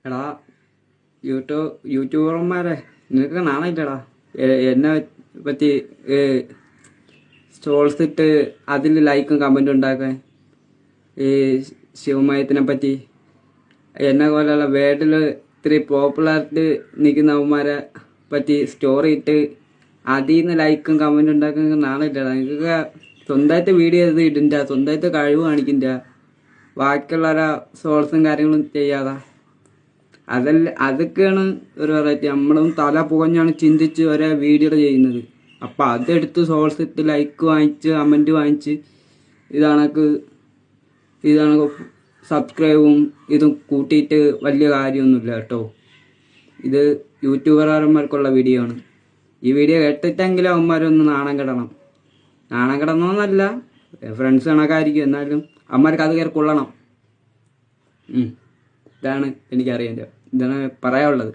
എടാ യൂട്യൂബർമാരെ നിനക്ക് നാണമില്ലടാ എന്നെ പറ്റി സ്റ്റോൾസ് ഇട്ട് അതിൽ ലൈക്കും കമൻറ്റും ഉണ്ടാക്കാൻ. ഈ ശിവമയത്തിനെ പറ്റി എന്നെ പോലെയുള്ള വേൾഡിൽ ഇത്തിരി പോപ്പുലാരിറ്റി നിൽക്കുന്നവന്മാരെ പറ്റി സ്റ്റോറി ഇട്ട് അതിൽ നിന്ന് ലൈക്കും കമൻറ്റും ഉണ്ടാക്കാൻ നാണമില്ലടാ. നിങ്ങൾക്ക് സ്വന്തമായിട്ട് വീഡിയോ ചെയ്ത് ഇടിൻ്റെ, സ്വന്തമായിട്ട് കഴിവ് കാണിക്കില്ല, ബാക്കിയുള്ളവരെ സോൾസും കാര്യങ്ങളും ചെയ്യാതെ. അതൊക്കെയാണ് ഒരു വെറൈറ്റി. നമ്മളും തല പുകഞ്ഞാണ് ചിന്തിച്ച് ഒരേ വീഡിയോ ചെയ്യുന്നത്. അപ്പം അതെടുത്ത് സോൾസ് ഇട്ട് ലൈക്ക് വാങ്ങിച്ച് കമൻറ്റ് വാങ്ങിച്ച് ഇതാണ് സബ്സ്ക്രൈബും ഇതും കൂട്ടിയിട്ട് വലിയ കാര്യമൊന്നുമില്ല കേട്ടോ. ഇത് യൂട്യൂബർമാർക്കുള്ള വീഡിയോ ആണ്. ഈ വീഡിയോ കേട്ടിട്ടെങ്കിലും അവന്മാരൊന്ന് നാണം കിടണം. നാണം കിടണമെന്നല്ല, ഫ്രണ്ട്സ് കണക്കായിരിക്കും, എന്നാലും അവന്മാർക്ക് അത് കയറി കൊള്ളണം. ഇതാണ് എനിക്കറിയാൻ, ഇതാണ് പറയാനുള്ളത്.